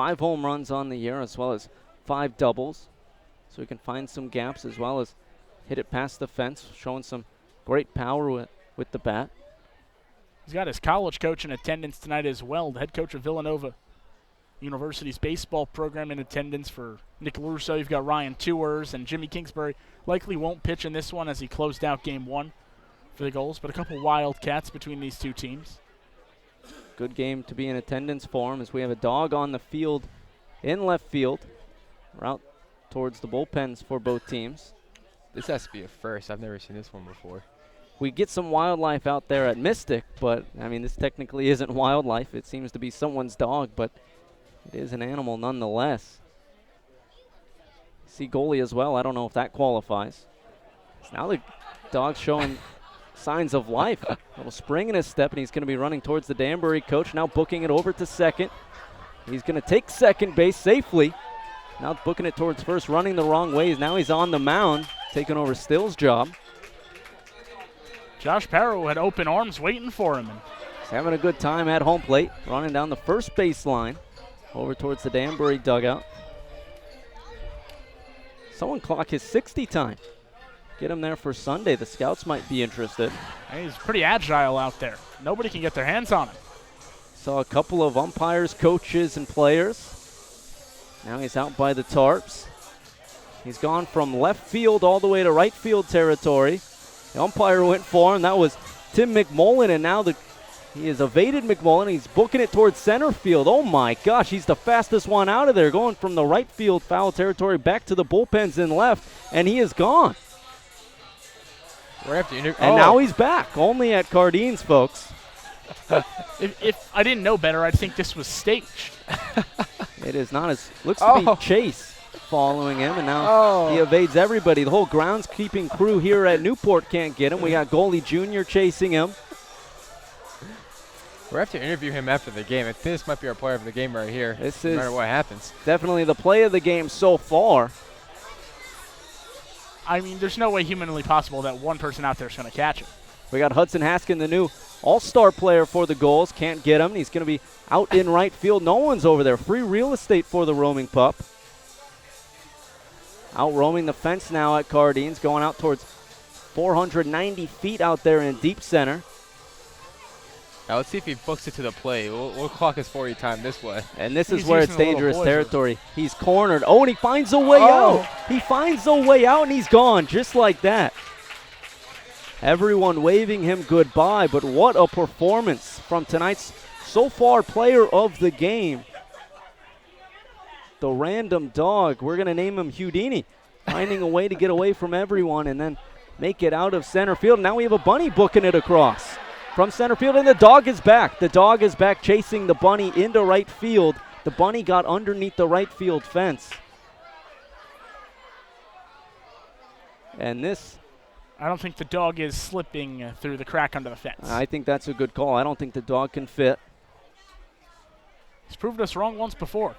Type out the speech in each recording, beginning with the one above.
5 home runs on the year as well as 5 doubles. So he can find some gaps as well as hit it past the fence, showing some great power with the bat. He's got his college coach in attendance tonight as well, the head coach of Villanova University's baseball program in attendance for Nick LaRusso. You've got Ryan Tours, and Jimmy Kingsbury likely won't pitch in this one as he closed out game 1 for the Gulls, but a couple Wildcats between these two teams. Good game to be in attendance for him as we have a dog on the field in left field. We're out towards the bullpens for both teams. This has to be a first. I've never seen this one before. We get some wildlife out there at Mystic, but, I mean, this technically isn't wildlife. It seems to be someone's dog, but it is an animal nonetheless. See goalie as well. I don't know if that qualifies. So now the dog's showing signs of life. A little spring in his step, and he's going to be running towards the Danbury coach, now booking it over to second. He's going to take second base safely. Now booking it towards first, running the wrong ways. Now he's on the mound, taking over Still's job. Josh Parrow had open arms waiting for him. He's having a good time at home plate, running down the first baseline over towards the Danbury dugout. Someone clock his 60 time. Get him there for Sunday. The scouts might be interested. He's pretty agile out there. Nobody can get their hands on him. Saw a couple of umpires, coaches, and players. Now he's out by the tarps. He's gone from left field all the way to right field territory. The umpire went for him. That was Tim McMullen, and now he has evaded McMullen. He's booking it towards center field. Oh, my gosh, he's the fastest one out of there, going from the right field foul territory back to the bullpens in left, and he is gone. And now he's back, only at Cardines, folks. If I didn't know better, I'd think this was staged. It is not. Looks to be Chase following him, and now he evades everybody. The whole groundskeeping crew here at Newport can't get him. We got goalie Junior chasing him. We'll have to interview him after the game. I think this might be our player of the game right here, This no is matter what happens. definitely the play of the game so far. I mean, there's no way humanly possible that one person out there is going to catch him. We got Hudson Haskin, the new all-star player for the Gulls. Can't get him. He's going to be out in right field. No one's over there. Free real estate for the roaming pup. Out roaming the fence now at Cardines, going out towards 490 feet out there in deep center. Now let's see if he books it to the plate. We'll clock his 40 time this way. And this is He's where it's using a little dangerous poison. territory. He's cornered. Oh, and he finds a way out. He finds a way out, and he's gone just like that. Everyone waving him goodbye, but what a performance from tonight's so far player of the game. The random dog, we're going to name him Houdini, finding a way to get away from everyone and then make it out of center field. Now we have a bunny booking it across from center field, and the dog is back. The dog is back chasing the bunny into right field. The bunny got underneath the right field fence. And this, I don't think the dog is slipping through the crack under the fence. I think that's a good call. I don't think the dog can fit. He's proved us wrong once before.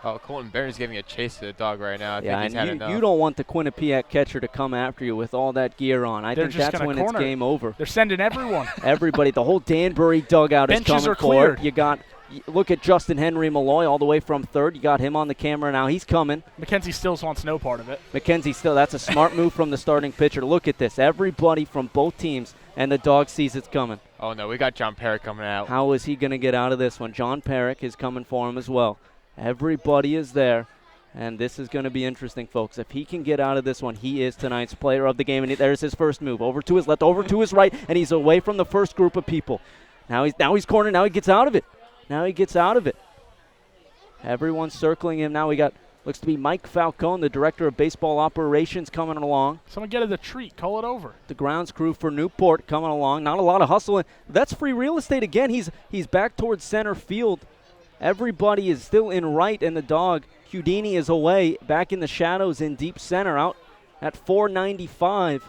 Oh, Colton Barron's giving a chase to the dog right now. I Yeah, think he's had and enough. you don't want the Quinnipiac catcher to come after you with all that gear on. I They're think just that's gonna when it's corner. game over. They're sending everyone. Everybody, the whole Danbury dugout is Benches coming are for cleared. it. You got, look at Justin Henry Malloy all the way from third. You got him on the camera now. He's coming. Mackenzie Stills wants no part of it. Mackenzie Still, that's a smart move from the starting pitcher. Look at this. Everybody from both teams, and the dog sees it's coming. Oh, no, we got John Parrott coming out. How is he going to get out of this one? John Perrick is coming for him as well. Everybody is there, and this is going to be interesting, folks. If he can get out of this one, he is tonight's player of the game, and there's his first move. Over to his left, over to his right, and he's away from the first group of people. Now he's cornered. Now he gets out of it. Everyone's circling him. Now we got, looks to be Mike Falcone, the director of baseball operations, coming along. Someone get it a treat. Call it over. The grounds crew for Newport coming along. Not a lot of hustle. That's free real estate again. He's back towards center field. Everybody is still in right, and the dog, Houdini, is away, back in the shadows in deep center, out at 495.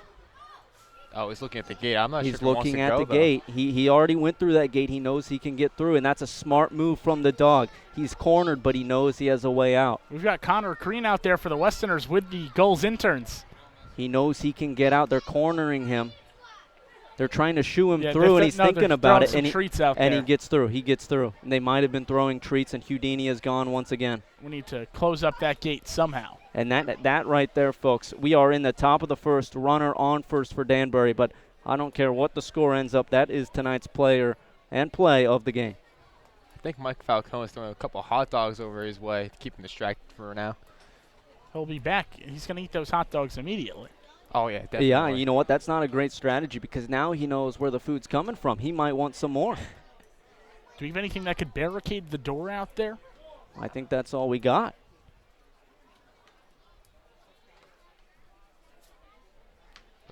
Oh, he's looking at the gate. I'm not sure He's if he wants looking to at go, the though. gate. He already went through that gate. He knows he can get through, and that's a smart move from the dog. He's cornered, but he knows he has a way out. We've got Connor Crean out there for the Westerners with the Gulls interns. He knows he can get out. They're cornering him. They're trying to shoo him Yeah, through, and he's they're thinking about it, throwing some treats out and there. he gets through. He gets through. And they might have been throwing treats, and Houdini is gone once again. We need to close up that gate somehow. And that right there, folks, we are in the top of the first, runner on first for Danbury, but I don't care what the score ends up. That is tonight's player and play of the game. I think Mike Falcone is throwing a couple hot dogs over his way to keep him distracted for now. He'll be back. He's going to eat those hot dogs immediately. Oh, yeah, definitely. Yeah, you know what? That's not a great strategy because now he knows where the food's coming from. He might want some more. Do we have anything that could barricade the door out there? I think that's all we got.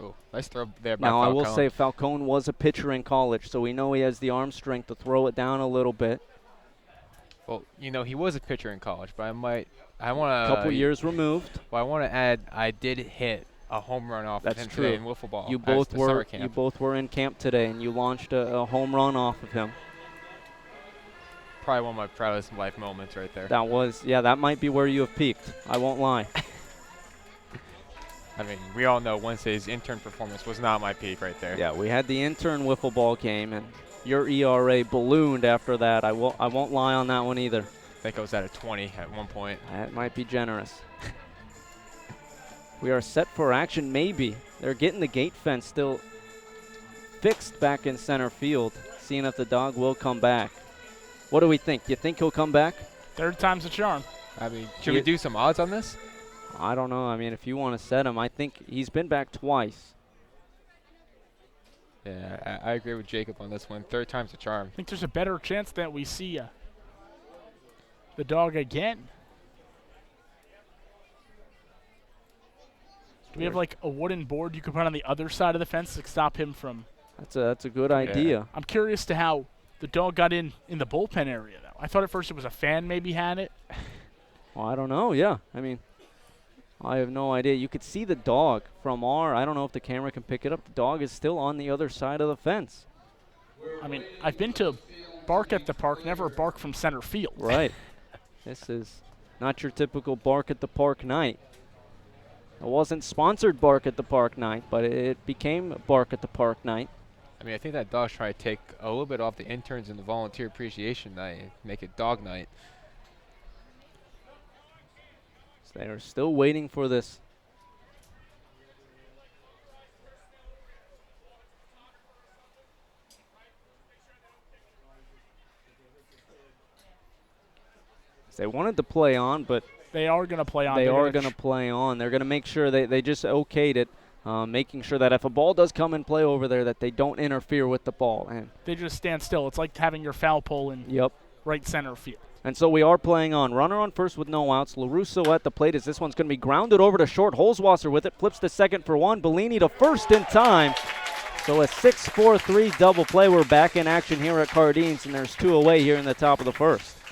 Oh, nice throw there by Now, Falcone. I will say Falcone was a pitcher in college, so we know he has the arm strength to throw it down a little bit. Well, you know, he was a pitcher in college, but I want A to... couple years removed. Well, I want to add, I did hit a home run off of That's him true. today in wiffle ball. You at both the summer were camp. you both were in camp today, and you launched a home run off of him. Probably one of my proudest life moments right there. That might be where you have peaked. I won't lie. I mean, we all know Wednesday's intern performance was not my peak right there. Yeah, we had the intern wiffle ball game, and your ERA ballooned after that. I won't lie on that one either. I think I was at a 20 at one point. That might be generous. We are set for action, maybe. They're getting the gate fence still fixed back in center field, seeing if the dog will come back. What do we think? You think he'll come back? Third time's a charm. I mean, should we do some odds on this? I don't know. I mean, if you want to set him, I think he's been back twice. Yeah, I agree with Jacob on this one. Third time's a charm. I think there's a better chance that we see the dog again. Do we have like a wooden board you could put on the other side of the fence to stop him from? That's a good idea. I'm curious to how the dog got in the bullpen area, though. I thought at first it was a fan maybe had it. Well, I don't know. Yeah, I mean, I have no idea. You could see the dog from I don't know if the camera can pick it up. The dog is still on the other side of the fence. I mean, I've been to bark at the park, never bark from center field. Right. This is not your typical bark at the park night. It wasn't sponsored bark at the park night, but it became bark at the park night. I mean, I think that dog's trying to take a little bit off the interns and the volunteer appreciation night and make it dog night. So they are still waiting for this. They wanted to play on, but they are going to play on. They are going to play on. They're going to make sure they just okayed it, making sure that if a ball does come and play over there, that they don't interfere with the ball. And they just stand still. It's like having your foul pole in right center field. And so we are playing on. Runner on first with no outs. LaRusso at the plate as this one's going to be grounded over to short. Holzwasser with it. Flips to second for one. Bellini to first in time. So a 6-4-3 double play. We're back in action here at Cardines, and there's two away here in the top of the first.